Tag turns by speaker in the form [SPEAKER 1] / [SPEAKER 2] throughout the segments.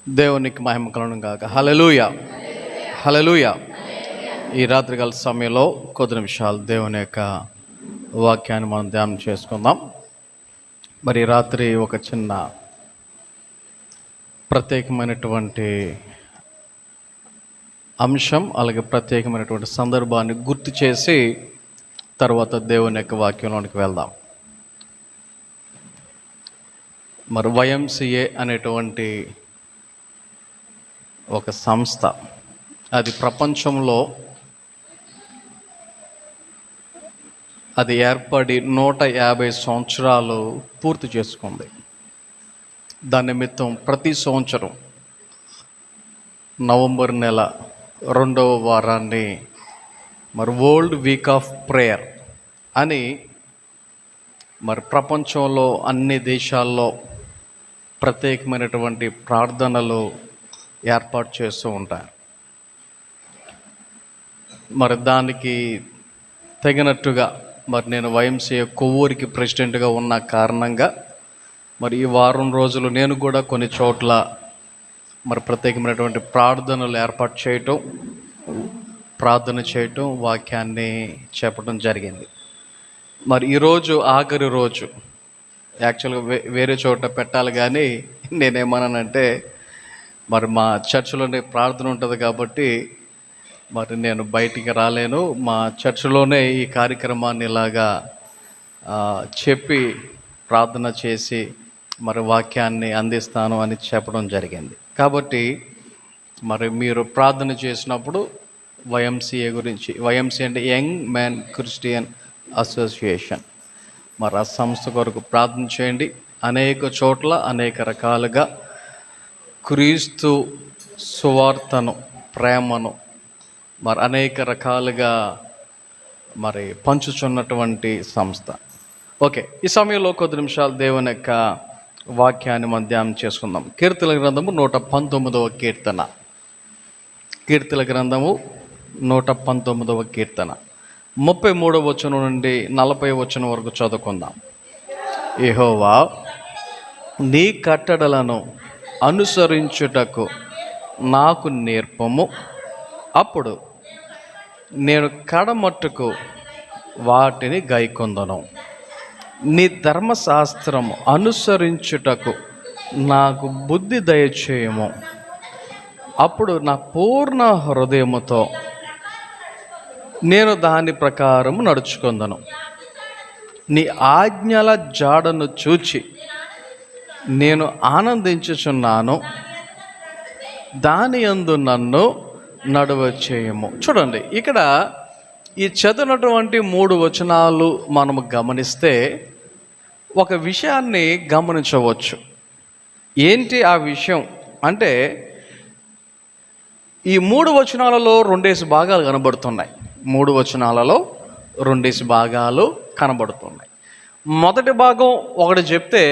[SPEAKER 1] దేవునికి మహిమ కలుగును గాక. హల్లెలూయా, హల్లెలూయా. ఈ రాత్రికాల సమయంలో కొద్ది నిమిషాలు దేవుని యొక్క వాక్యాన్ని మనం ధ్యానం చేసుకుందాం. మరి రాత్రి ఒక చిన్న ప్రత్యేకమైనటువంటి అంశం, అలాగే ప్రత్యేకమైనటువంటి సందర్భాన్ని గుర్తు చేసి తర్వాత దేవుని యొక్క వాక్యంలోనికి వెళ్దాం. మరి YMCA అనేటువంటి ఒక సంస్థ, అది ప్రపంచంలో అది ఏర్పడి 150 సంవత్సరాలు పూర్తి చేసుకుంది. దాని నిమిత్తం ప్రతి సంవత్సరం నవంబర్ నెల 2వ వారాన్ని మరి వరల్డ్ వీక్ ఆఫ్ ప్రేయర్ అని మరి ప్రపంచంలో అన్ని దేశాల్లో ప్రత్యేకమైనటువంటి ప్రార్థనలు ఏర్పాటు చేస్తూ ఉంటారు. మరి దానికి తగినట్టుగా మరి నేను YMCA కొవ్వూరికి ప్రెసిడెంట్గా ఉన్న కారణంగా మరి ఈ వారం రోజులు నేను కూడా కొన్ని చోట్ల మరి ప్రత్యేకమైనటువంటి ప్రార్థనలు ఏర్పాటు చేయటం, ప్రార్థన చేయటం, వాక్యాన్ని చెప్పడం జరిగింది. మరి ఈరోజు ఆఖరి రోజు. యాక్చువల్గా వేరే చోట పెట్టాలి, కానీ నేనేమన్నానంటే మరి మా చర్చిలోనే ప్రార్థన ఉంటుంది కాబట్టి మరి నేను బయటికి రాలేను, మా చర్చిలోనే ఈ కార్యక్రమాన్ని ఇలాగా చెప్పి ప్రార్థన చేసి మరి వాక్యాన్ని అందిస్తాను అని చెప్పడం జరిగింది. కాబట్టి మరి మీరు ప్రార్థన చేసినప్పుడు YMCA గురించి, YMCA అంటే యంగ్ మ్యాన్ క్రిస్టియన్ అసోసియేషన్, మరి ఆ సంస్థ కొరకు ప్రార్థన చేయండి. అనేక చోట్ల అనేక రకాలుగా క్రీస్తు సువార్తను, ప్రేమను మరి అనేక రకాలుగా మరి పంచుచున్నటువంటి సంస్థ. ఓకే, ఈ సమయంలో కొద్ది నిమిషాలు దేవుని యొక్క వాక్యాన్ని మనం ధ్యానం చేసుకుందాం. కీర్తనల గ్రంథము 119వ కీర్తన. కీర్తనల గ్రంథము 119వ కీర్తన 33వ వచనం నుండి 40వ వచనం వరకు చదువుకుందాం. యెహోవా, నీ కట్టడలను అనుసరించుటకు నాకు నేర్పము, అప్పుడు నేను కడమట్టుకు వాటిని గైకొందును. నీ ధర్మశాస్త్రము అనుసరించుటకు నాకు బుద్ధి దయచేయము, అప్పుడు నా పూర్ణ హృదయముతో నేను దాని ప్రకారము నడుచుకొందును. నీ ఆజ్ఞల జాడను చూచి నేను ఆనందించుచున్నాను, దాని యందు నన్ను నడవచేయము. చూడండి, ఇక్కడ ఈ చదివినటువంటి 3 వచనాలు మనము గమనిస్తే ఒక విషయాన్ని గమనించవచ్చు. ఏంటి ఆ విషయం అంటే, ఈ 3 వచనాలలో 2 భాగాలు కనబడుతున్నాయి. 3 వచనాలలో 2 భాగాలు కనబడుతున్నాయి. మొదటి భాగం ఒకటి చెప్తే,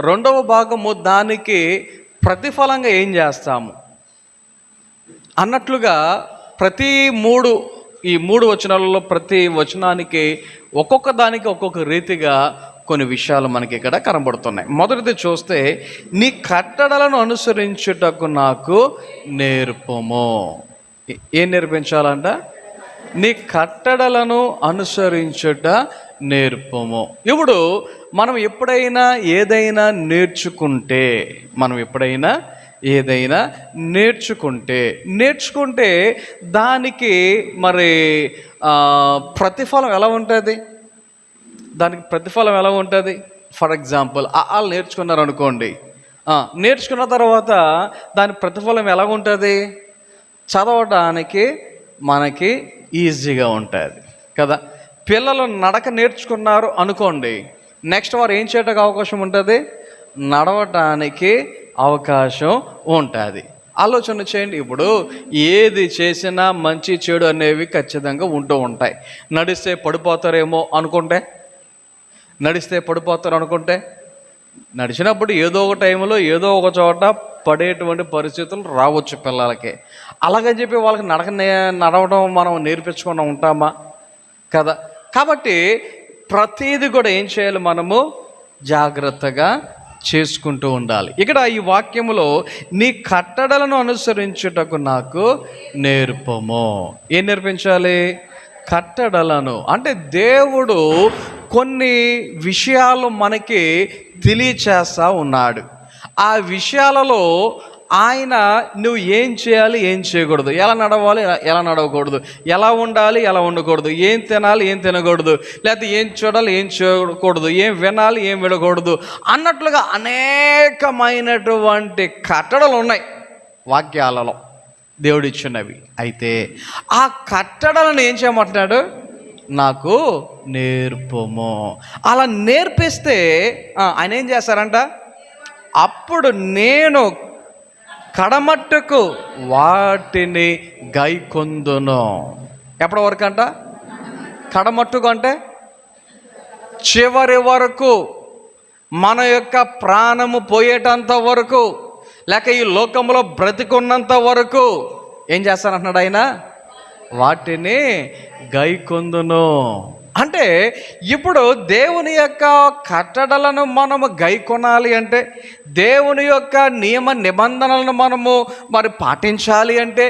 [SPEAKER 1] రెండవ భాగము దానికి ప్రతిఫలంగా ఏం చేస్తాము అన్నట్లుగా ఈ 3 వచనాలలో ప్రతి వచనానికి ఒక్కొక్క దానికి ఒక్కొక్క రీతిగా కొన్ని విషయాలు మనకి ఇక్కడ కనబడుతున్నాయి. మొదటిది చూస్తే, నీ కట్టడలను అనుసరించుటకు నాకు నేర్పము. ఏం నేర్పించాలంట? నీ కట్టడలను అనుసరించుట నేర్పము. ఇప్పుడు మనం ఎప్పుడైనా ఏదైనా నేర్చుకుంటే దానికి మరి ప్రతిఫలం ఎలా ఉంటుంది? ఫర్ ఎగ్జాంపుల్, నేర్చుకున్నారు అనుకోండి. నేర్చుకున్న తర్వాత దాని ప్రతిఫలం ఎలా ఉంటుంది? చదవడానికి మనకి ఈజీగా ఉంటుంది కదా. పిల్లలు నడక నేర్చుకున్నారు అనుకోండి, నెక్స్ట్ వారు ఏం చేయడానికి అవకాశం ఉంటుంది? నడవటానికి అవకాశం ఉంటుంది. ఆలోచన చేయండి. ఇప్పుడు ఏది చేసినా మంచి చెడు అనేవి ఖచ్చితంగా ఉంటూ ఉంటాయి. నడిస్తే పడిపోతారు అనుకుంటే నడిచినప్పుడు ఏదో ఒక టైంలో ఏదో ఒక చోట పడేటువంటి పరిస్థితులు రావచ్చు పిల్లలకి. అలాగని చెప్పి వాళ్ళకి నడవడం మనం నేర్పించకుండా ఉంటామా? కదా. కాబట్టి ప్రతిదీ కూడా ఏం చేయాలి? మనము జాగ్రత్తగా చేసుకుంటూ ఉండాలి. ఇక్కడ ఈ వాక్యములో నీ కట్టడలను అనుసరించుటకు నాకు నేర్పము. ఏం నేర్పించాలి? కట్టడలను. అంటే దేవుడు కొన్ని విషయాలు మనకి తెలియచేస్తా ఉన్నాడు. ఆ విషయాలలో ఆయన నువ్వు ఏం చేయాలి, ఏం చేయకూడదు, ఎలా నడవాలి, ఎలా నడవకూడదు, ఎలా ఉండాలి, ఎలా ఉండకూడదు, ఏం తినాలి, ఏం తినకూడదు, లేకపోతే ఏం చూడాలి, ఏం చూడకూడదు, ఏం వినాలి, ఏం వినకూడదు అన్నట్లుగా అనేకమైనటువంటి కట్టడలు ఉన్నాయి వాక్యాలలో దేవుడిచ్చినవి. అయితే ఆ కట్టడలను ఏం చేయమంటున్నాడు? నాకు నేర్పము. అలా నేర్పిస్తే ఆయన ఏం చేస్తారంట? అప్పుడు నేను కడమట్టుకు వాటిని గైకొందును. ఎప్పటి వరకు అంట? కడమట్టుకు అంటే చివరి వరకు, మన యొక్క ప్రాణము పోయేటంత వరకు, లేక ఈ లోకంలో బ్రతికున్నంత వరకు ఏం చేస్తానంటున్నాడు ఆయన? వాటిని గైకొందును. అంటే ఇప్పుడు దేవుని యొక్క కట్టడలను మనము గైకొనాలి అంటే, దేవుని యొక్క నియమ నిబంధనలను మనము మరి పాటించాలి అంటే,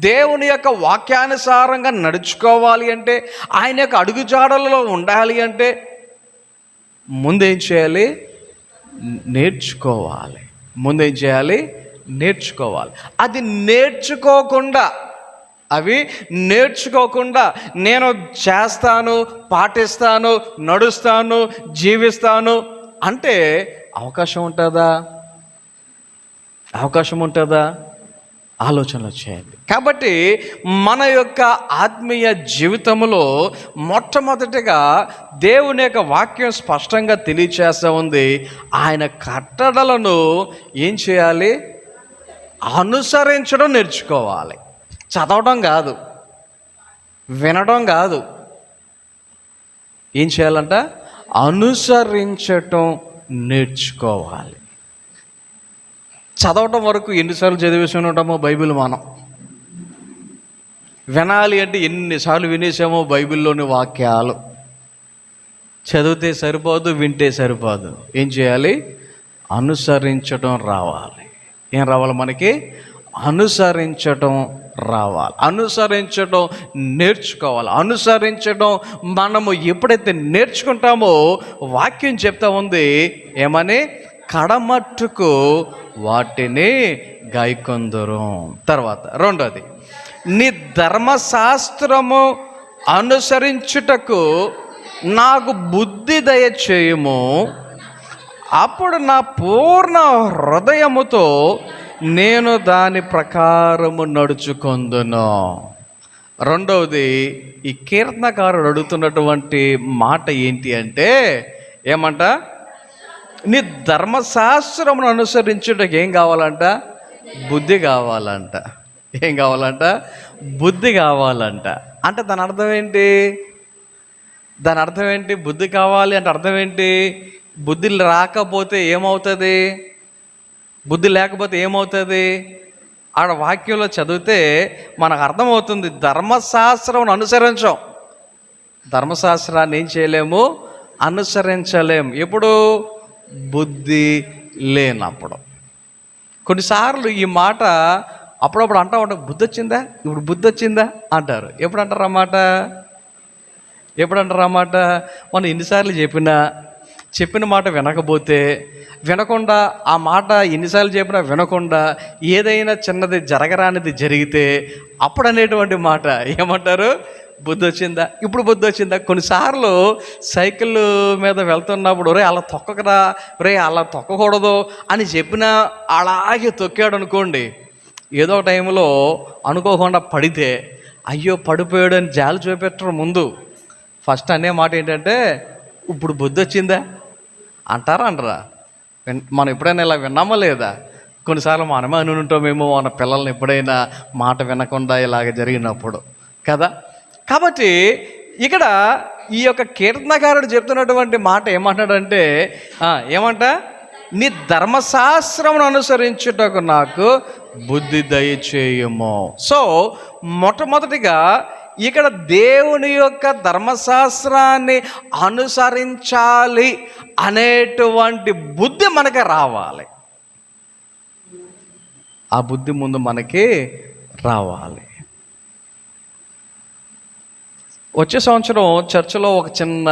[SPEAKER 1] దేవుని యొక్క వాక్యానుసారంగా నడుచుకోవాలి అంటే, ఆయన యొక్క అడుగుజాడలలో ఉండాలి అంటే ముందేం చేయాలి? నేర్చుకోవాలి. ముందేం చేయాలి? నేర్చుకోవాలి. అది నేర్చుకోకుండా నేను చేస్తాను, పాటిస్తాను, నడుస్తాను, జీవిస్తాను అంటే అవకాశం ఉంటుందా? ఆలోచనలు చేయండి. కాబట్టి మన యొక్క ఆత్మీయ జీవితంలో మొట్టమొదటిగా దేవుని యొక్క వాక్యం స్పష్టంగా తెలియచేస్తూ ఉంది. ఆయన కట్టడలను ఏం చేయాలి? అనుసరించడం నేర్చుకోవాలి. చదవడం కాదు, వినడం కాదు. ఏం చేయాలంట? అనుసరించటం నేర్చుకోవాలి. చదవటం వరకు ఎన్నిసార్లు చదివేసి ఉంటామో బైబిల్ మనం. వినాలి అంటే ఎన్నిసార్లు వినేసామో బైబిల్లోని వాక్యాలు. చదివితే సరిపోదు, వింటే సరిపోదు. ఏం చేయాలి? అనుసరించటం రావాలి. ఏం రావాలి మనకి? అనుసరించటం రావాలి. అనుసరించడం నేర్చుకోవాలి. అనుసరించడం మనము ఎప్పుడైతే నేర్చుకుంటామో వాక్యం చెప్తా ఉంది ఏమని? కడమట్టుకు వాటిని గైకొందురు. తర్వాత రెండోది, నీ ధర్మశాస్త్రము అనుసరించుటకు నాకు బుద్ధి దయచేయుము, అప్పుడు నా పూర్ణ హృదయముతో నేను దాని ప్రకారము నడుచుకొందును. రెండవది, ఈ కీర్తనకారుడు అడుగుతున్నటువంటి మాట ఏంటి అంటే, ఏమంట? నీ ధర్మశాస్త్రమును అనుసరించుటకు ఏం కావాలంట? బుద్ధి కావాలంట. ఏం కావాలంట? బుద్ధి కావాలంట. అంటే దాని అర్థం ఏంటి? బుద్ధి కావాలి అంటే అర్థం ఏంటి? బుద్ధి రాకపోతే ఏమవుతుంది? బుద్ధి లేకపోతే ఏమవుతుంది? ఆడ వాక్యంలో చదివితే మనకు అర్థమవుతుంది. ధర్మశాస్త్రం అనుసరించాం, ధర్మశాస్త్రాన్ని ఏం చేయలేము? అనుసరించలేము. ఎప్పుడు? బుద్ధి లేనప్పుడు. కొన్నిసార్లు ఈ మాట అప్పుడప్పుడు అంటూ ఉంటాం, బుద్ధి వచ్చిందా, ఇప్పుడు బుద్ధి వచ్చిందా అంటారు. ఎప్పుడు అంటారు అన్నమాట? మనం ఎన్నిసార్లు చెప్పిన మాట వినకుండా, ఆ మాట ఎన్నిసార్లు చెప్పినా వినకుండా, ఏదైనా చిన్నది జరగరానిది జరిగితే అప్పుడు అనేటువంటి మాట ఏమంటారు? బుద్ధి వచ్చిందా, ఇప్పుడు బుద్ధి వచ్చిందా. కొన్నిసార్లు సైకిల్ మీద వెళ్తున్నప్పుడు ఒరే అలా తొక్కకరా, ఒరే అలా తొక్కకూడదు అని చెప్పినా అలాగే తొక్కాడు అనుకోండి, ఏదో టైంలో అనుకోకుండా పడితే అయ్యో పడిపోయాడు అని జాలి చూపెట్టరు. ముందు ఫస్ట్ అనే మాట ఏంటంటే, ఇప్పుడు బుద్ధి వచ్చిందా అంటారా? మనం ఎప్పుడైనా ఇలా విన్నామా లేదా? కొన్నిసార్లు మనమే అని ఉంటామేమో మన పిల్లల్ని ఎప్పుడైనా మాట వినకుండా ఇలాగ జరిగినప్పుడు కదా. కాబట్టి ఇక్కడ ఈ యొక్క కీర్తనకారుడు చెప్తున్నటువంటి మాట ఏమంటాడంటే, ఏమంట? నీ ధర్మశాస్త్రమును అనుసరించుటకు నాకు బుద్ధి దయచేయుము. సో మొట్టమొదటిగా ఇక్కడ దేవుని యొక్క ధర్మశాస్త్రాన్ని అనుసరించాలి అనేటువంటి బుద్ధి మనకి రావాలి. ఆ బుద్ధి ముందు మనకి రావాలి. వచ్చే సంవత్సరం చర్చిలో ఒక చిన్న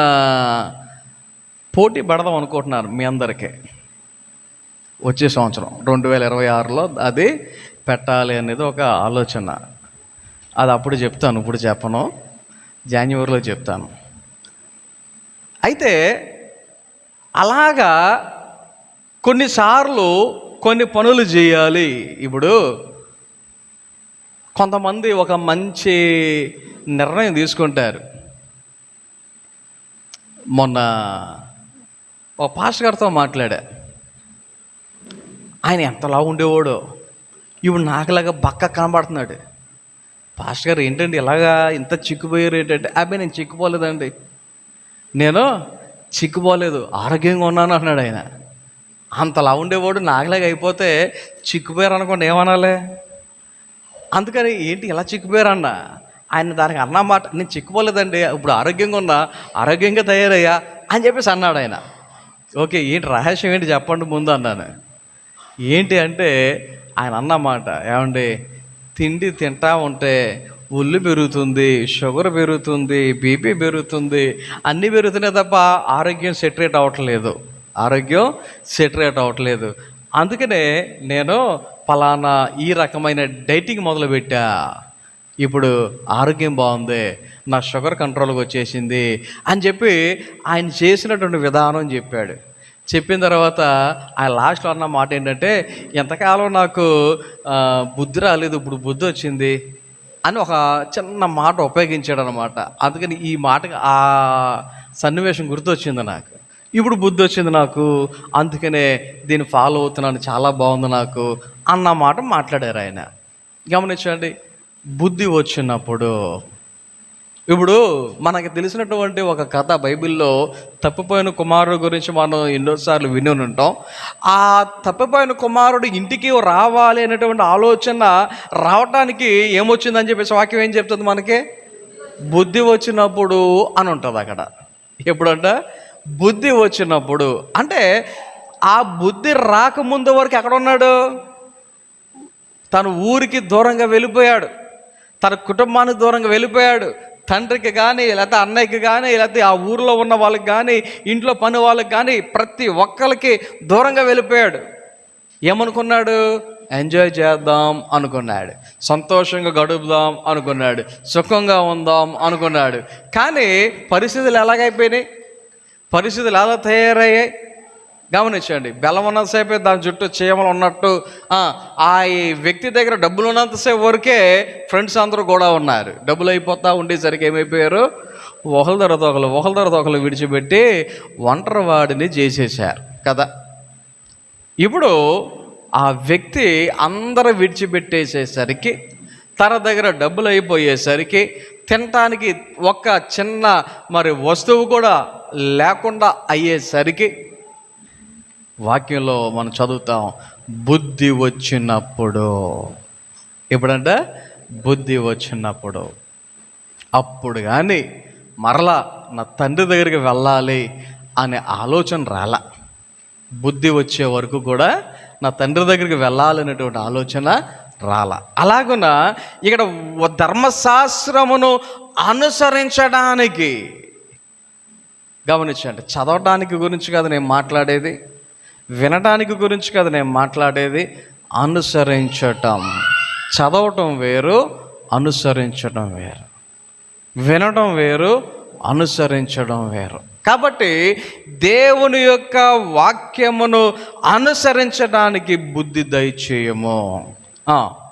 [SPEAKER 1] పోటీ పెడదాం అనుకుంటున్నారు మీ అందరికీ. వచ్చే సంవత్సరం 2026లో అది పెట్టాలి అనేది ఒక ఆలోచన. అది అప్పుడు చెప్తాను, ఇప్పుడు చెప్పను, జనవరిలో చెప్తాను. అయితే అలాగా కొన్నిసార్లు కొన్ని పనులు చేయాలి. ఇప్పుడు కొంతమంది ఒక మంచి నిర్ణయం తీసుకుంటారు. మొన్న ఒక పాస్టర్ గారితో మాట్లాడా. ఆయన ఎంతలా ఉండేవాడో ఇప్పుడు నాకులాగా బక్క కనబడుతున్నాడు. పాస్టర్ గారు ఏంటండి ఇలాగా ఇంత చిక్కుపోయారు ఏంటంటే, అబ్బాయి నేను చిక్కుపోలేదండి, నేను చిక్కుపోలేదు, ఆరోగ్యంగా ఉన్నాను అన్నాడు ఆయన. అంతలా ఉండేవాడు నాకులాగా అయిపోతే చిక్కుపోయారు అనుకోండి, ఏమనాలి? అందుకని ఏంటి ఇలా చిక్కుపోయారన్న ఆయన దానికి అన్నమాట, నేను చిక్కుపోలేదండి, ఇప్పుడు ఆరోగ్యంగా ఉన్నా, ఆరోగ్యంగా తయారయ్యా అని చెప్పేసి అన్నాడు ఆయన. ఓకే, ఏంటి రహస్యం ఏంటి చెప్పండి ముందు అన్నాను. ఏంటి అంటే ఆయన అన్నమాట, ఏమండి తిండి తింటా ఉంటే ఒళ్ళు పెరుగుతుంది, షుగర్ పెరుగుతుంది, బీపీ పెరుగుతుంది, అన్నీ పెరుగుతున్నాయి తప్ప ఆరోగ్యం సెటరేట్ అవ్వట్లేదు, ఆరోగ్యం సెటరేట్ అవ్వట్లేదు. అందుకనే నేను ఫలానా ఈ రకమైన డైటింగ్ మొదలుపెట్టా, ఇప్పుడు ఆరోగ్యం బాగుంది, నా షుగర్ కంట్రోల్కి వచ్చేసింది అని చెప్పి ఆయన చేసినటువంటి విధానం చెప్పాడు. చెప్పిన తర్వాత ఆయన లాస్ట్లో అన్న మాట ఏంటంటే, ఎంతకాలం నాకు బుద్ధి రాలేదు, ఇప్పుడు బుద్ధి వచ్చింది అని ఒక చిన్న మాట ఉపయోగించాడు అనమాట. అందుకని ఈ మాటకి ఆ సన్నివేశం గుర్తొచ్చింది నాకు. ఇప్పుడు బుద్ధి వచ్చింది నాకు, అందుకనే దీన్ని ఫాలో అవుతున్నాను, చాలా బాగుంది నాకు అన్న మాట మాట్లాడారు ఆయన. గమనించండి, బుద్ధి వచ్చినప్పుడు, ఇప్పుడు మనకి తెలిసినటువంటి ఒక కథ బైబిల్లో, తప్పిపోయిన కుమారుడు గురించి మనం ఎన్నోసార్లు విని ఉంటాం. ఆ తప్పిపోయిన కుమారుడు ఇంటికి రావాలి అనేటువంటి ఆలోచన రావటానికి ఏమొచ్చిందని చెప్పేసి వాక్యం ఏం చెప్తుంది మనకి? బుద్ధి వచ్చినప్పుడు అని ఉంటుంది అక్కడ. ఎప్పుడంట? బుద్ధి వచ్చినప్పుడు. అంటే ఆ బుద్ధి రాకముందు వరకు ఎక్కడ ఉన్నాడు? తన ఊరికి దూరంగా వెళ్ళిపోయాడు, తన కుటుంబానికి దూరంగా వెళ్ళిపోయాడు, తండ్రికి కానీ లేకపోతే అన్నయ్యకి కానీ లేకపోతే ఆ ఊరిలో ఉన్న వాళ్ళకి కానీ ఇంట్లో పని వాళ్ళకి కానీ ప్రతి ఒక్కరికి దూరంగా వెళ్ళిపోయాడు. ఏమనుకున్నాడు? ఎంజాయ్ చేద్దాం అనుకున్నాడు, సంతోషంగా గడుపుదాం అనుకున్నాడు, సుఖంగా ఉందాం అనుకున్నాడు. కానీ పరిస్థితులు ఎలాగైపోయినాయి? పరిస్థితులు ఎలా తయారయ్యాయి? గమనించండి. బెల్లం ఉన్నంతసేపే దాని చుట్టూ చీమలు ఉన్నట్టు ఆ వ్యక్తి దగ్గర డబ్బులు ఉన్నంతసేపు వరకే ఫ్రెండ్స్ అందరూ కూడా ఉన్నారు. డబ్బులు అయిపోతా ఉండేసరికి ఏమైపోయారు? ఒకరి తర్వాత ఒకరు విడిచిపెట్టి ఒంటరి వాడిని చేసేసారు కదా. ఇప్పుడు ఆ వ్యక్తి అందరూ విడిచిపెట్టేసేసరికి, తన దగ్గర డబ్బులు అయిపోయేసరికి, తినటానికి ఒక్క చిన్న వస్తువు కూడా లేకుండా అయ్యేసరికి, వాక్యంలో మనం చదువుతాం, బుద్ధి వచ్చినప్పుడు. ఎప్పుడంటే బుద్ధి వచ్చినప్పుడు. అప్పుడు కానీ మరలా నా తండ్రి దగ్గరికి వెళ్ళాలి అనే ఆలోచన రాలా. బుద్ధి వచ్చే వరకు కూడా నా తండ్రి దగ్గరికి వెళ్ళాలనేటువంటి ఆలోచన రాలా. అలాగున ఇక్కడ ధర్మశాస్త్రమును అనుసరించడానికి, గమనించండి, చదవటానికి గురించి కాదు నేను మాట్లాడేది, వినటానికి గురించి కాదు నేను మాట్లాడేది, అనుసరించటం. చదవటం వేరు, అనుసరించడం వేరు. వినటం వేరు, అనుసరించడం వేరు. కాబట్టి దేవుని యొక్క వాక్యమును అనుసరించడానికి బుద్ధి దయచేయము.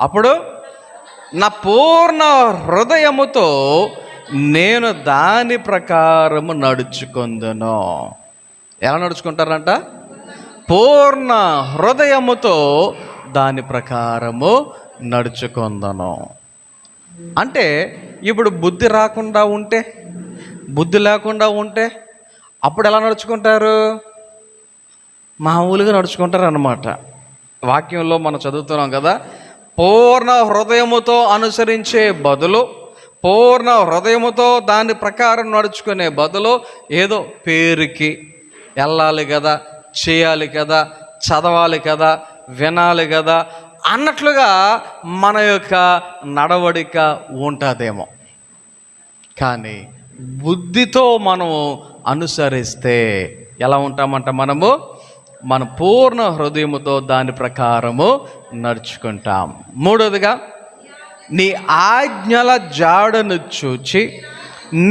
[SPEAKER 1] అప్పుడు నా పూర్ణ హృదయముతో నేను దాని ప్రకారము నడుచుకొందును. ఎలా నడుచుకుంటారంట? పూర్ణ హృదయముతో దాని ప్రకారము నడుచుకొందును. అంటే ఇప్పుడు బుద్ధి రాకుండా ఉంటే, బుద్ధి లేకుండా ఉంటే అప్పుడు ఎలా నడుచుకుంటారు? మామూలుగా నడుచుకుంటారు అన్నమాట. వాక్యంలో మనం చదువుతున్నాం కదా, పూర్ణ హృదయముతో అనుసరించే బదులు పూర్ణ హృదయముతో దాని ప్రకారం నడుచుకునే బదులు ఏదో పేరుకి వెళ్ళాలి కదా, చేయాలి కదా, చదవాలి కదా, వినాలి కదా అన్నట్లుగా మన యొక్క నడవడిక ఉంటుందేమో. కానీ బుద్ధితో మనము అనుసరిస్తే ఎలా ఉంటామంట, మనము మన పూర్ణ హృదయముతో దాని ప్రకారము నడుచుకుంటాం. మూడవదిగా, నీ ఆజ్ఞల జాడను చూచి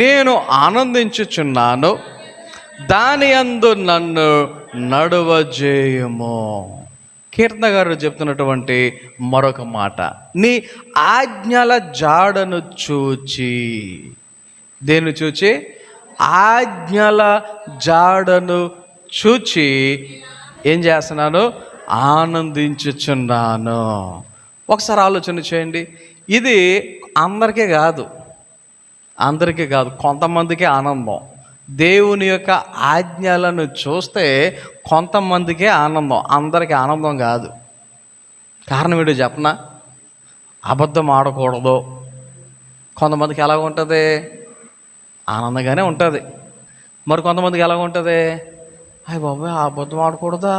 [SPEAKER 1] నేను ఆనందించుచున్నాను, దాని యందు నన్ను నడువజేయుము. కీర్తన గారు చెప్తున్నటువంటి మరొక మాట, నీ ఆజ్ఞల జాడను చూచి. దేన్ని చూచి? ఆజ్ఞల జాడను చూచి ఏం చేస్తున్నాను? ఆనందించుచున్నాను. ఒకసారి ఆలోచన చేయండి. ఇది అందరికీ కాదు, కొంతమందికే ఆనందం. దేవుని యొక్క ఆజ్ఞలను చూస్తే కొంతమందికే ఆనందం, అందరికీ ఆనందం కాదు. కారణం ఏంటో చెప్పనా? అబద్ధం ఆడకూడదు. కొంతమందికి ఎలాగ ఉంటుంది? ఆనందంగానే ఉంటుంది. మరి కొంతమందికి ఎలాగ ఉంటుంది? అయ్య బాబాయ్, అబద్ధం ఆడకూడదా,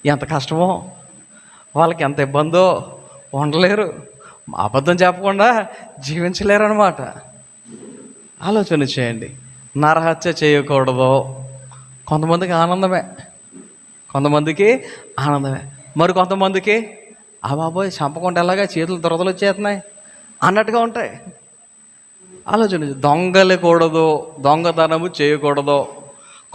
[SPEAKER 1] ఎంత కష్టమో, వాళ్ళకి ఎంత ఇబ్బందో, ఉండలేరు, అబద్ధం చెప్పకుండా జీవించలేరు అన్నమాట. ఆలోచన చేయండి. నరహత్య చేయకూడదు, కొంతమందికి ఆనందమే, మరి కొంతమందికి ఆ బాబోయ్ చంపకుండా ఎలాగా, చేతులు దురదలు వచ్చేస్తున్నాయి అన్నట్టుగా ఉంటాయి. ఆలోచన. దొంగలకూడదు, దొంగతనము చేయకూడదు,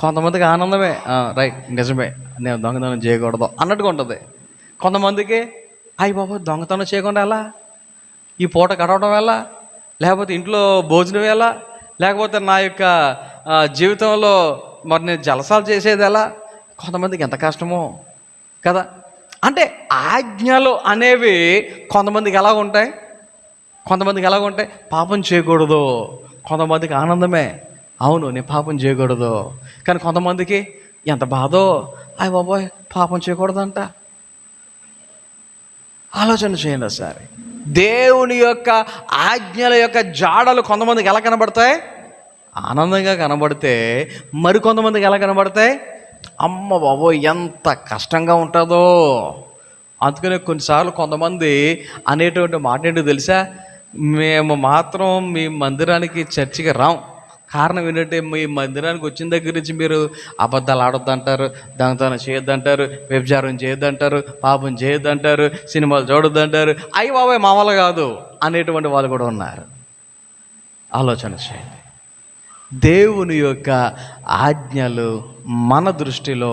[SPEAKER 1] కొంతమందికి ఆనందమే, రైట్ నిజమే, నేను దొంగతనం చేయకూడదు అన్నట్టుగా ఉంటుంది. కొంతమందికి అయ్యి బాబోయ్ దొంగతనం చేయకుండా ఎలా, ఈ పూట గడవడం ఎలా, లేకపోతే ఇంట్లో భోజనం ఎలా, లేకపోతే నా యొక్క జీవితంలో మరి నేను జలసాలు చేసేది ఎలా, కొంతమందికి ఎంత కష్టమో కదా. అంటే ఆజ్ఞలు అనేవి కొంతమందికి ఎలా ఉంటాయి, పాపం చేయకూడదు. కొంతమందికి ఆనందమే, అవును నేను పాపం చేయకూడదు. కానీ కొంతమందికి ఎంత బాధో, అయ్య బాబోయ్ పాపం చేయకూడదంట. ఆలోచన చేయండి ఒకసారి. దేవుని యొక్క ఆజ్ఞల యొక్క జాడలు కొంతమందికి ఎలా కనబడతాయి? ఆనందంగా కనబడితే, మరి కొంతమందికి ఎలా కనబడతాయి? అమ్మ బాబోయ్ ఎంత కష్టంగా ఉంటుందో. అందుకనే కొన్నిసార్లు కొంతమంది అనేటువంటి మాట ఏంటో తెలుసా? మేము మాత్రం మీ మందిరానికి చర్చికి రాం. కారణం ఏంటంటే, మీ మందిరానికి వచ్చిన దగ్గర నుంచి మీరు అబద్ధాలు ఆడొద్దంటారు, దొంగతనం చేయొద్దంటారు, వ్యభిచారం చేయొద్దంటారు, పాపం చేయొద్దంటారు, సినిమాలు చూడొద్దంటారు, అయ్యి బాబాయ్ మామూలు కాదు అనేటువంటి వాళ్ళు కూడా ఉన్నారు. ఆలోచన చేయండి. దేవుని యొక్క ఆజ్ఞలు మన దృష్టిలో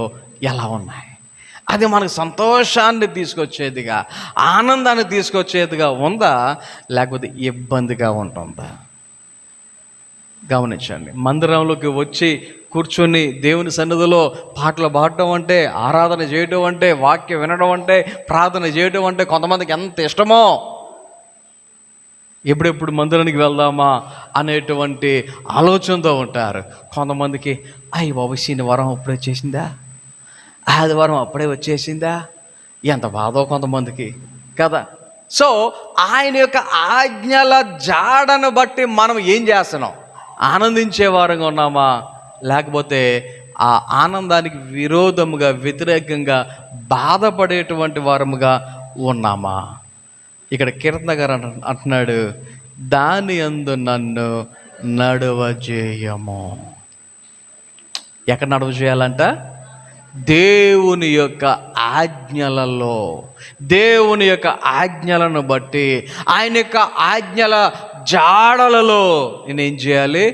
[SPEAKER 1] ఎలా ఉన్నాయి? అది మనకు సంతోషాన్ని తీసుకొచ్చేదిగా, ఆనందాన్ని తీసుకొచ్చేదిగా ఉందా, లేకపోతే ఇబ్బందిగా ఉంటుందా? గమనించండి. మందిరంలోకి వచ్చి కూర్చొని దేవుని సన్నిధిలో పాటలు పాడటం అంటే, ఆరాధన చేయడం అంటే, వాక్యం వినడం అంటే, ప్రార్థన చేయడం అంటే కొంతమందికి ఎంత ఇష్టమో. ఎప్పుడెప్పుడు మందిరానికి వెళ్దామా అనేటువంటి ఆలోచనతో ఉంటారు. కొంతమందికి అయ్యి బాబు శనివారం అప్పుడే వచ్చేసిందా, ఆదివారం అప్పుడే వచ్చేసిందా, ఎంత బాధో కొంతమందికి కదా. సో ఆయన యొక్క ఆజ్ఞల జాడను బట్టి మనం ఏం చేస్తున్నాం? ఆనందించే వారంగా ఉన్నామా, లేకపోతే ఆ ఆనందానికి విరోధముగా, వ్యతిరేకంగా బాధపడేటువంటి వారముగా ఉన్నామా? ఇక్కడ కీర్తన గారు అంటున్నాడు, దాని యందు నన్ను నడువజేయము. ఎక్కడ నడువజేయాలంట? దేవుని యొక్క ఆజ్ఞలలో. దేవుని యొక్క ఆజ్ఞలను బట్టి, ఆయన యొక్క ఆజ్ఞల జాడలలో నేనేం చేయాలి?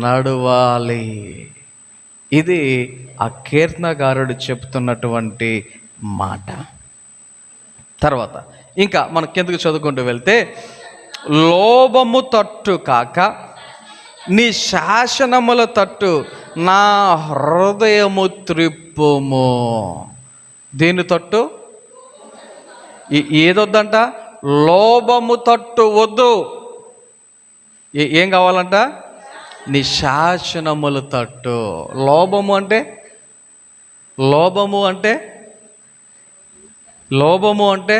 [SPEAKER 1] నడవాలి. ఇది ఆ కీర్తనకారుడు చెప్తున్నటువంటి మాట. తర్వాత ఇంకా మనం కిందకు చదువుకుంటూ వెళ్తే, లోభము తట్టు కాక నీ శాసనముల తట్టు నా హృదయము త్రిప్పుము. దేని తట్టు? ఏదొద్దంట? లోభము తట్టు వద్దు. ఏం కావాలంట? నీ శాసనముల తట్టు. లోభము అంటే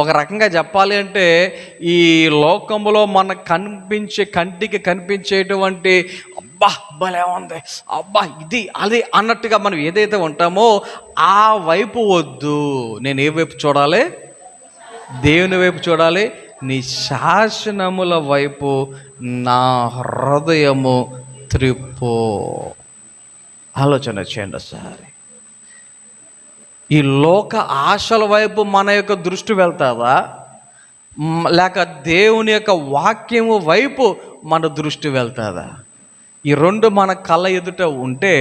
[SPEAKER 1] ఒక రకంగా చెప్పాలి అంటే ఈ లోకంలో మనకు కంటికి కనిపించేటువంటి అబ్బా భలే ఉంది, అబ్బా ఇది అది అన్నట్టుగా మనం ఏదైతే ఉంటామో ఆ వైపు వద్దు. నేను ఏ వైపు చూడాలి? దేవుని వైపు చూడాలి. నీ శాసనముల వైపు నా హృదయము త్రిప్పు. ఆలోచన చేయండి ఒకసారి. ఈ లోక ఆశల వైపు మన యొక్క దృష్టి వెళ్తాదా, లేక దేవుని యొక్క వాక్యము వైపు మన దృష్టి వెళ్తాదా? ఈ రెండు మన కళ్ళ ఎదుట ఉంటే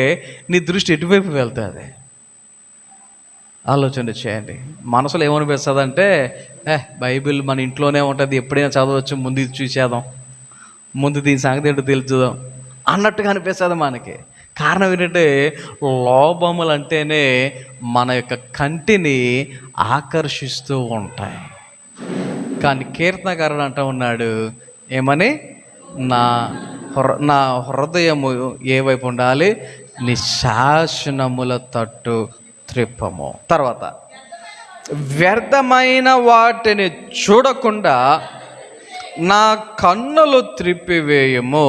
[SPEAKER 1] నీ దృష్టి ఎటువైపు వెళ్తుంది? ఆలోచన చేయండి. మనసులో ఏమనిపిస్తుందంటే బైబిల్ మన ఇంట్లోనే ఉంటుంది, ఎప్పుడైనా చదవచ్చు, ముందు ఇది చూసేద్దాం, ముందు దీని సంగతి ఏంటో తెలుసుదాం అన్నట్టుగా అనిపిస్తుంది మనకి. కారణం ఏంటంటే లోభములు అంటేనే మన యొక్క కంటిని ఆకర్షిస్తూ ఉంటాయి. కానీ కీర్తనకారుడు అంటూ ఉన్నాడు ఏమని? నా హృదయము ఏ వైపు ఉండాలి? నీ శాసనముల తట్టు త్రిప్పము. తర్వాత వ్యర్థమైన వాటిని చూడకుండా నా కన్నులు త్రిప్పివేయము,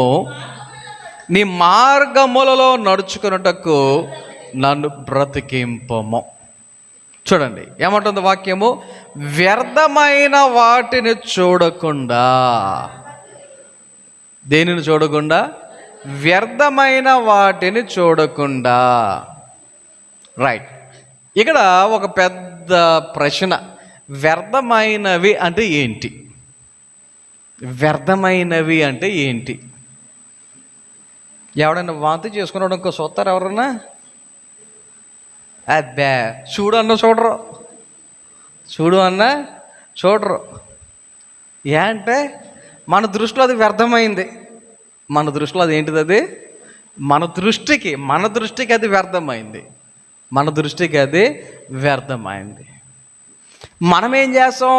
[SPEAKER 1] నీ మార్గములలో నడుచుకున్నటకు నన్ను బ్రతికింపము. చూడండి ఏమంటుంది వాక్యము? వ్యర్థమైన వాటిని చూడకుండా. దేనిని చూడకుండా? వ్యర్థమైన వాటిని చూడకుండా. రైట్. ఇక్కడ ఒక పెద్ద ప్రశ్న, వ్యర్థమైనవి అంటే ఏంటి? వ్యర్థమైనవి అంటే ఏంటి? ఎవడన్నా వాంతి చేసుకున్నాడు ఇంకో చూస్తారు ఎవరన్నా? అబ్బా చూడు అన్న చూడరు, చూడు అన్న చూడరు. ఏ అంటే మన దృష్టిలో అది వ్యర్థమైంది. మన దృష్టిలో అది ఏంటిది? అది మన దృష్టికి అది వ్యర్థమైంది. మన దృష్టికి అది వ్యర్థమైంది. మనం ఏం చేస్తాం?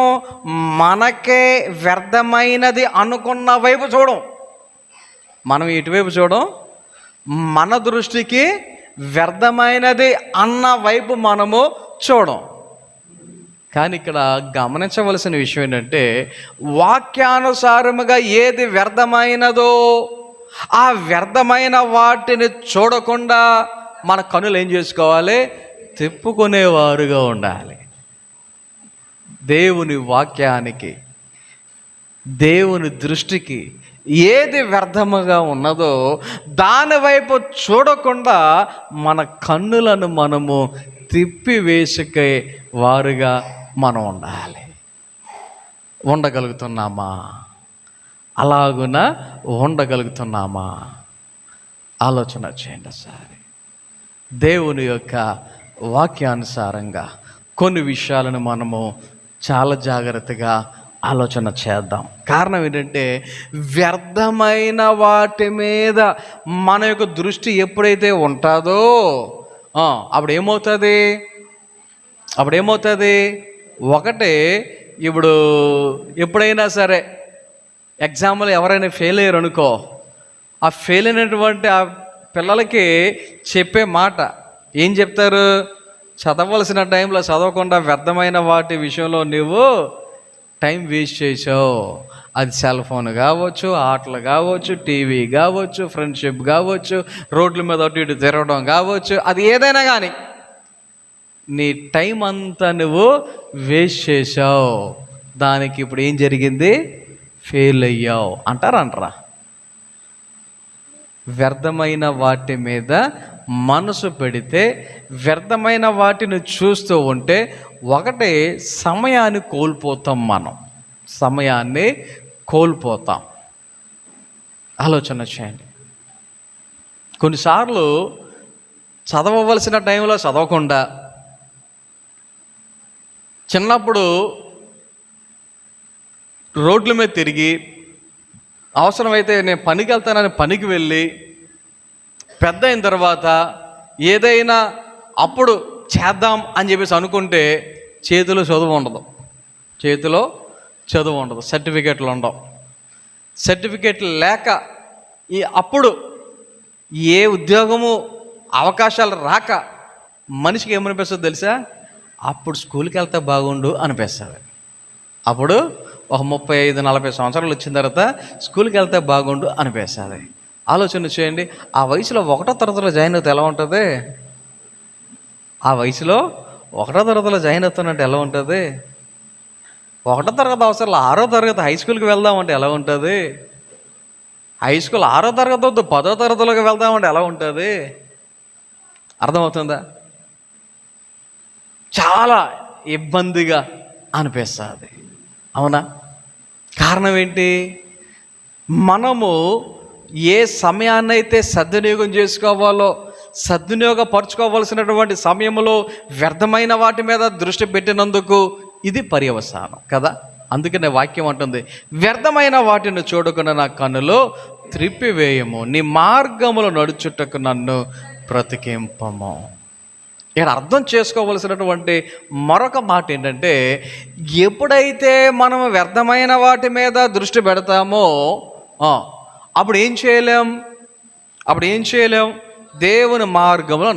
[SPEAKER 1] మనకే వ్యర్థమైనది అనుకున్న వైపు చూడం. మనం ఎటువైపు చూడం? మన దృష్టికి వ్యర్థమైనది అన్న వైపు మనము చూడం. కానీ ఇక్కడ గమనించవలసిన విషయం ఏంటంటే వాక్యానుసారముగా ఏది వ్యర్థమైనదో ఆ వ్యర్థమైన వాటిని చూడకుండా మన కనులు ఏం చేసుకోవాలి? తిప్పుకునేవారుగా ఉండాలి. దేవుని వాక్యానికి, దేవుని దృష్టికి ఏది వ్యర్థముగా ఉన్నదో దాని వైపు చూడకుండా మన కన్నులను మనము తిప్పివేసుకే వారుగా మనం ఉండాలి. ఉండగలుగుతున్నామా? అలాగున ఉండగలుగుతున్నామా? ఆలోచన చేయండి సార్. దేవుని యొక్క వాక్యానుసారంగా కొన్ని విషయాలను మనము చాలా జాగ్రత్తగా ఆలోచన చేద్దాం. కారణం ఏంటంటే వ్యర్థమైన వాటి మీద మన యొక్క దృష్టి ఎప్పుడైతే ఉంటుందో అప్పుడు ఏమవుతుంది? ఒకటే, ఇప్పుడు ఎప్పుడైనా సరే ఎగ్జామ్లో ఎవరైనా ఫెయిల్ అయ్యారు అనుకో, ఆ ఫెయిల్ అయినటువంటి ఆ పిల్లలకి చెప్పే మాట ఏం చెప్తారు? చదవలసిన టైంలో చదవకుండా వ్యర్థమైన వాటి విషయంలో నువ్వు టైం వేస్ట్ చేసావు. అది సెల్ ఫోన్ కావచ్చు, ఆటలు కావచ్చు, టీవీ కావచ్చు, ఫ్రెండ్షిప్ కావచ్చు, రోడ్ల మీద అటు ఇటు తిరగడం కావచ్చు, అది ఏదైనా కానీ నీ టైం అంతా నువ్వు వేస్ట్ చేసావు. దానికి ఇప్పుడు ఏం జరిగింది? ఫెయిల్ అయ్యావు అంటారా? వ్యర్థమైన వాటి మీద మనసు పెడితే, వ్యర్థమైన వాటిని చూస్తూ ఉంటే ఒకటే సమయాన్ని కోల్పోతాం. మనం సమయాన్ని కోల్పోతాం. ఆలోచన చేయండి. కొన్నిసార్లు చదవవలసిన టైంలో చదవకుండా, చిన్నప్పుడు రోడ్ల మీద తిరిగి, అవసరమైతే నేను పనికి వెళ్తానని పనికి వెళ్ళి, పెద్ద అయిన తర్వాత ఏదైనా అప్పుడు చేద్దాం అని చెప్పేసి అనుకుంటే చేతిలో చదువు ఉండదు, సర్టిఫికెట్లు ఉండవు. సర్టిఫికెట్లు లేక అప్పుడు ఏ ఉద్యోగము అవకాశాలు రాక మనిషికి ఏమనిపిస్తుంది తెలుసా? అప్పుడు స్కూల్కి వెళ్తే బాగుండు అనిపిస్తుంది. అప్పుడు ఒక 35-40 సంవత్సరాలు వచ్చిన తర్వాత స్కూల్కి వెళ్తే బాగుండు అనిపిస్తుంది. ఆలోచన చేయండి, ఆ వయసులో 1వ తరగతిలో జాయిన్ అవుతే ఎలా ఉంటుంది? ఆ వయసులో 1వ తరగతిలో జాయిన్ అవుతానంటే ఎలా ఉంటుంది? 1వ తరగతి అవసరం 6వ తరగతి హై స్కూల్కి వెళ్దామంటే ఎలా ఉంటుంది? హై స్కూల్ 6వ తరగతి వద్దు 10వ తరగతిలోకి వెళ్దామంటే ఎలా ఉంటుంది? అర్థమవుతుందా? చాలా ఇబ్బందిగా అనిపిస్తుంది, అవునా? కారణం ఏంటి? మనము ఏ సమయాన్నైతే సద్వినియోగం చేసుకోవాలో, సద్వినియోగపరచుకోవాల్సినటువంటి సమయంలో వ్యర్థమైన వాటి మీద దృష్టి పెట్టినందుకు ఇది పర్యవసానం కదా. అందుకనే వాక్యం అంటుంది, వ్యర్థమైన వాటిని చూడకుండా నా కన్నులో త్రిప్పివేయము, నీ మార్గములో నడుచుటకు నన్ను బ్రతికింపము. ఇక్కడ అర్థం చేసుకోవలసినటువంటి మరొక మాట ఏంటంటే, ఎప్పుడైతే మనం వ్యర్థమైన వాటి మీద దృష్టి పెడతామో అప్పుడు ఏం చేయలేం? దేవుని మార్గంలో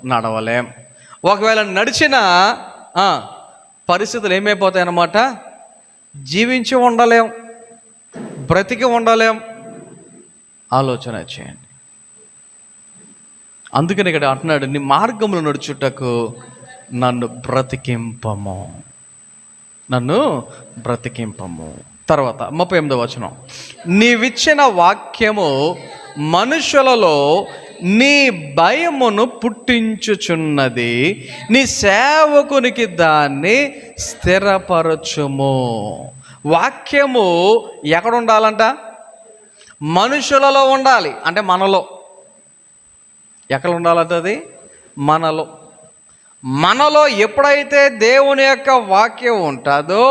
[SPEAKER 1] నడవలేం. ఒకవేళ నడిచిన పరిస్థితులు ఏమైపోతాయన్నమాట? జీవించి ఉండలేం, బ్రతికి ఉండలేం. ఆలోచన చేయండి. అందుకని ఇక్కడ అంటున్నాడు, నీ మార్గంలో నడుచుటకు నన్ను బ్రతికింపము. తర్వాత 38వ వచనం, నీవిచ్చిన వాక్యము మనుషులలో నీ భయమును పుట్టించుచున్నది, నీ సేవకునికి దాన్ని స్థిరపరచుము. వాక్యము ఎక్కడ ఉండాలంట? మనుషులలో ఉండాలి. అంటే మనలో. ఎక్కడ ఉండాలంట? అది మనలో ఎప్పుడైతే దేవుని యొక్క వాక్యం ఉంటుందో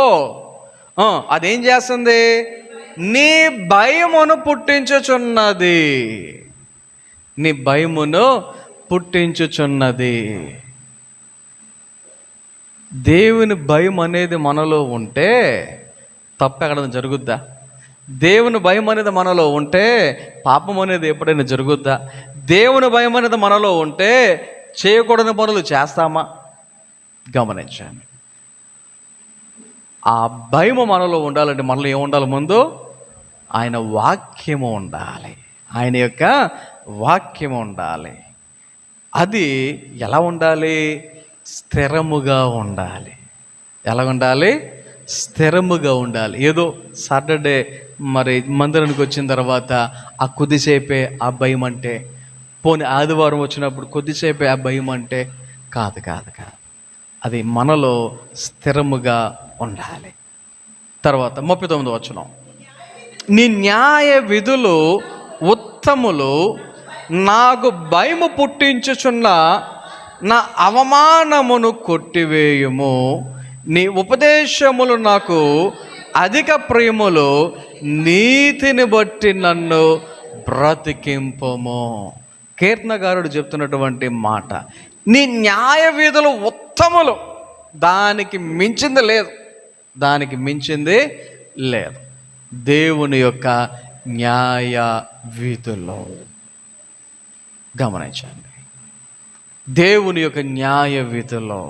[SPEAKER 1] అదేం చేస్తుంది? నీ భయమును పుట్టించుచున్నది. దేవుని భయం అనేది మనలో ఉంటే తప్పు ఎక్కడైనా జరుగుద్దా? దేవుని భయం అనేది మనలో ఉంటే పాపం అనేది ఎప్పుడైనా జరుగుద్దా? దేవుని భయం అనేది మనలో ఉంటే చేయకూడని పనులు చేస్తామా? గమనించండి. ఆ భయము మనలో ఉండాలంటే మనలో ఏముండాలి? ముందు ఆయన వాక్యము ఉండాలి, ఆయన యొక్క వాక్యము ఉండాలి. అది ఎలా ఉండాలి? స్థిరముగా ఉండాలి. ఎలా ఉండాలి? స్థిరముగా ఉండాలి. ఏదో సాటర్డే మరి మందిరానికి వచ్చిన తర్వాత ఆ కొద్దిసేపే ఆ భయం అంటే, పోనీ ఆదివారం వచ్చినప్పుడు కొద్దిసేపే ఆ భయం అంటే కాదు. అది మనలో స్థిరముగా ఉండాలి. తర్వాత 39వ వచనం, నీ న్యాయ విధులు ఉత్తములు, నాకు భయము పుట్టించుచున్న నా అవమానమును కొట్టివేయుము, నీ ఉపదేశములు నాకు అధిక ప్రేమలు, నీతిని బట్టి నన్ను బ్రతికింపము. కీర్తనకారుడు చెప్తున్నటువంటి మాట, నీ న్యాయ విధులు ఉత్తములు, దానికి మించింది లేదు. దేవుని యొక్క న్యాయ విధులు గమనించండి. దేవుని యొక్క న్యాయ విధులు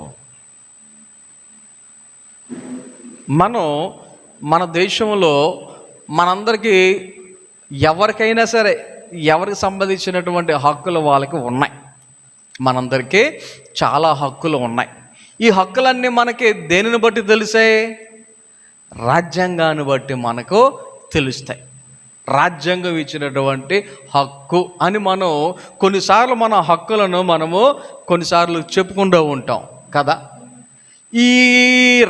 [SPEAKER 1] మన దేశంలో మనందరికీ ఎవరికైనా సరే ఎవరికి సంబంధించినటువంటి హక్కులు వాళ్ళకి ఉన్నాయి. మనందరికీ చాలా హక్కులు ఉన్నాయి. ఈ హక్కులన్నీ మనకి దేనిని బట్టి తెలిసాయి? రాజ్యాంగాన్ని బట్టి మనకు తెలుస్తాయి. రాజ్యాంగం ఇచ్చినటువంటి హక్కు అని మనం కొన్నిసార్లు మన హక్కులను కొన్నిసార్లు చెప్పుకుంటూ ఉంటాం కదా. ఈ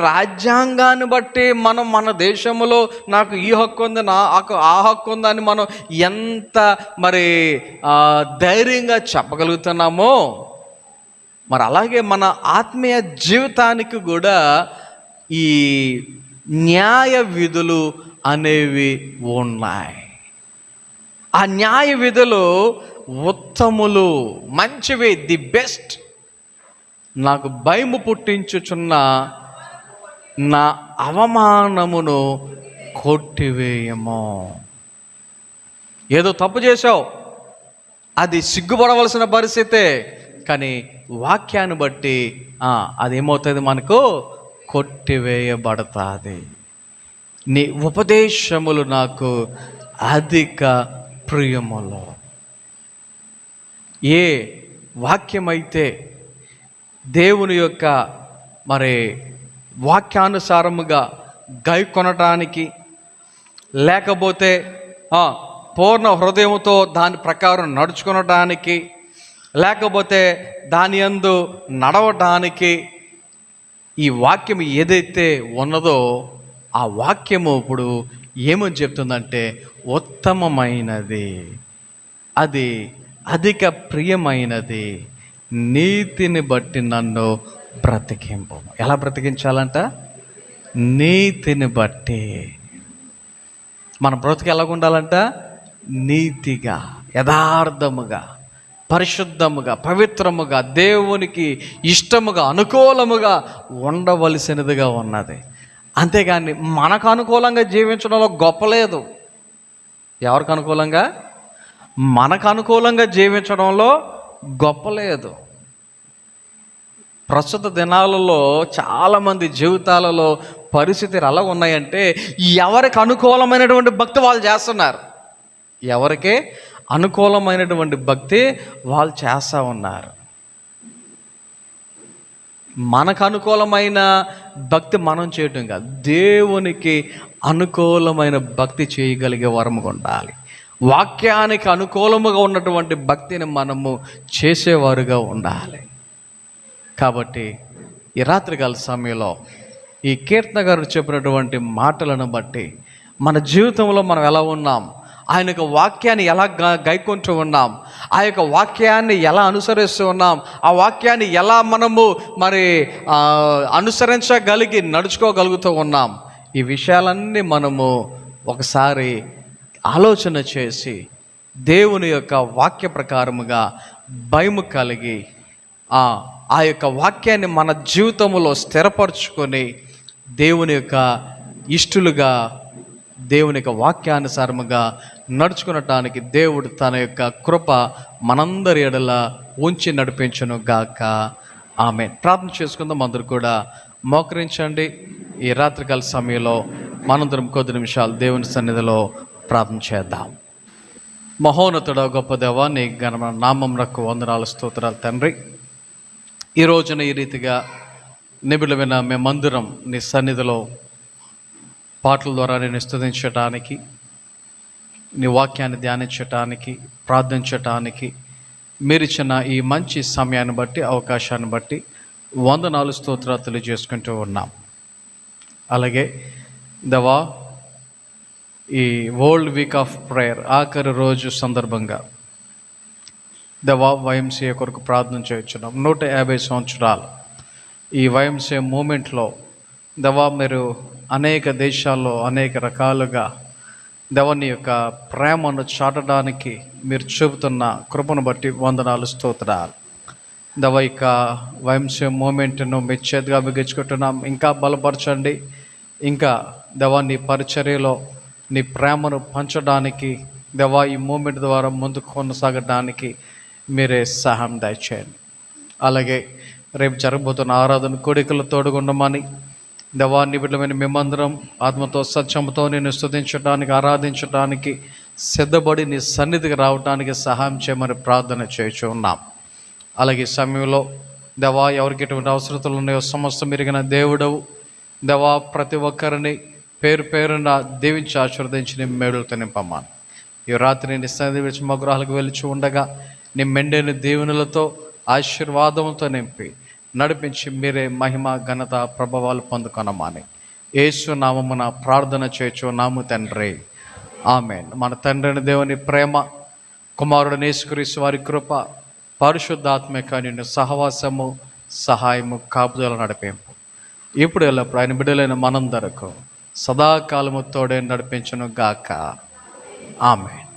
[SPEAKER 1] రాజ్యాంగాన్ని బట్టి మన దేశంలో నాకు ఈ హక్కు ఉంది, నాకు ఆ హక్కు ఉందని మనం ఎంత ధైర్యంగా చెప్పగలుగుతున్నామో, మరి అలాగే మన ఆత్మీయ జీవితానికి కూడా ఈ న్యాయ విధులు అనేవి ఉన్నాయి. ఆ న్యాయ విధులు ఉత్తములు, మంచివి, ది బెస్ట్. నాకు భయము పుట్టించుచున్న నా అవమానమును కొట్టివేయము. ఏదో తప్పు చేసావు, అది సిగ్గుపడవలసిన పరిస్థితే, కానీ వాక్యాన్ని బట్టి అదేమవుతుంది? మనకు కొట్టివేయబడతాది. నీ ఉపదేశములు నాకు అధిక ప్రియములు. ఏ వాక్యమైతే దేవుని యొక్క మరి వాక్యానుసారముగా గైకొనటానికి, లేకపోతే పూర్ణ హృదయంతో దాని ప్రకారం నడుచుకొనటానికి, లేకపోతే దాని యందు నడవటానికి ఈ వాక్యం ఏదైతే ఉన్నదో ఆ వాక్యము ఇప్పుడు ఏమని చెప్తుందంటే ఉత్తమమైనది, అది అధిక ప్రియమైనది, నీతిని బట్టి నన్ను బ్రతికింపు. ఎలా బ్రతికించాలంట? నీతిని బట్టి. మన బ్రతుకు ఎలాగ ఉండాలంట? నీతిగా, యథార్థముగా, పరిశుద్ధముగా, పవిత్రముగా, దేవునికి ఇష్టముగా, అనుకూలముగా ఉండవలసినదిగా ఉన్నది. అంతేగాని మనకు అనుకూలంగా జీవించడంలో గొప్ప లేదు. ఎవరికి అనుకూలంగా? మనకు అనుకూలంగా జీవించడంలో గొప్ప లేదు. ప్రస్తుత దినాలలో చాలామంది జీవితాలలో పరిస్థితులు ఎలా ఉన్నాయంటే, ఎవరికి అనుకూలమైనటువంటి భక్తి వాళ్ళు చేస్తున్నారు. ఎవరికి అనుకూలమైనటువంటి భక్తి వాళ్ళు చేస్తూ ఉన్నారు. మనకు అనుకూలమైన భక్తి మనం చేయటం కాదు, దేవునికి అనుకూలమైన భక్తి చేయగలిగే వరముగా ఉండాలి. వాక్యానికి అనుకూలముగా ఉన్నటువంటి భక్తిని మనము చేసేవారుగా ఉండాలి. కాబట్టి ఈ రాత్రికాల సమయంలో ఈ కీర్తన గారు చెప్పినటువంటి మాటలను బట్టి మన జీవితంలో మనం ఎలా ఉన్నాం, ఆయన యొక్క వాక్యాన్ని ఎలా గైకొంటూ ఉన్నాం, ఆ యొక్క వాక్యాన్ని ఎలా అనుసరిస్తూ ఉన్నాం, ఆ వాక్యాన్ని ఎలా మనము మరి అనుసరించగలిగి నడుచుకోగలుగుతూ ఉన్నాం, ఈ విషయాలన్నీ మనము ఒకసారి ఆలోచన చేసి దేవుని యొక్క వాక్య ప్రకారముగా భయము కలిగి ఆ యొక్క వాక్యాన్ని మన జీవితంలో స్థిరపరచుకొని దేవుని యొక్క ఇష్టలుగా, దేవుని యొక్క వాక్యానుసారముగా నడుచుకునటానికి దేవుడు తన యొక్క కృప మనందరి ఎడల ఉంచి నడిపించును గాక. ఆమేన్. ప్రార్థన చేసుకుందాం. అందరూ కూడా మోకరించండి. ఈ రాత్రికాల సమయంలో మనందరం కొద్ది నిమిషాలు దేవుని సన్నిధిలో ప్రార్థన చేద్దాం. మహోన్నతుడ గొప్ప దేవా, నీ ఘన నామమునకు వందనాలు, స్తోత్రాలు తండ్రి. ఈ రోజున ఈ రీతిగా నిబిడమైన మేమందరం నీ సన్నిధిలో పాటల ద్వారా నేను స్తుతించటానికి, నీ వాక్యాన్ని ధ్యానించటానికి, ప్రార్థించటానికి మీరిచ్చిన ఈ మంచి సమయాన్ని బట్టి, అవకాశాన్ని బట్టి వందనాలు, స్తోత్రాలు తెలియజేసుకుంటూ ఉన్నాం. అలాగే దేవా, ఈ వరల్డ్ వీక్ ఆఫ్ ప్రేయర్ ఆఖరి రోజు సందర్భంగా దేవా వైఎంసీఏ కొరకు ప్రార్థన చేయించున్నాం. 150 సంవత్సరాలు ఈ వైఎంసీఏ మూమెంట్లో దేవా మీరు అనేక దేశాల్లో అనేక రకాలుగా దేవాని యొక్క ప్రేమను చాటడానికి మీరు చూపుతున్న కృపను బట్టి వందనాలు, స్తోత్రాలు. దేవా ఇక వైఎంసీఏ మూమెంట్ను మీ చేతిగా బిగించుకుంటున్నాం. ఇంకా బలపరచండి. ఇంకా దేవా నీ పరిచర్యలో నీ ప్రేమను పంచడానికి దేవా ఈ మూమెంట్ ద్వారా ముందుకు కొనసాగడానికి మీరే సహాయం దయచేయండి. అలాగే రేపు జరగబోతున్న ఆరాధన కోడికలు తోడుగుండమని దేవా నీ బిడ్డలమైన మేమందరం ఆత్మతో సత్యముతో నేను స్తుతించడానికి, ఆరాధించడానికి సిద్ధపడి నీ సన్నిధికి రావడానికి సహాయం చేయమని ప్రార్థన చేయించు ఉన్నాం. అలాగే ఈ సమయంలో దేవా ఎవరికి ఎటువంటి అవసరతలు ఉన్నాయో సమస్తం ఎరిగిన దేవుడవు దేవా, ప్రతి ఒక్కరిని పేరు పేరున దీవించి ఆశీర్వదించి మేడులతో నింపమ్మా. ఈ రాత్రి నీ సన్నిధి విడిచి మా గృహాలకు వెలిచి ఉండగా నీ మెండైన దీవెనలతో ఆశీర్వాదంతో నింపి నడిపించి మీరే మహిమ, ఘనత, ప్రభావాలు పొందుకొనమని యేసు నామమున ప్రార్థన చేయొచ్చు నాము తండ్రి. ఆమేన్. మన తండ్రిని దేవుని ప్రేమ, కుమారుడు యేసుక్రీస్తు వారి కృప, పరిశుద్ధాత్మక నిన్ను సహవాసము, సహాయము, కాపుదల నడిపింపు ఇప్పుడు ఎల్లప్పుడు ఆయన బిడ్డలైన మనందరకు సదాకాలము తోడే నడిపించును గాక. ఆమేన్.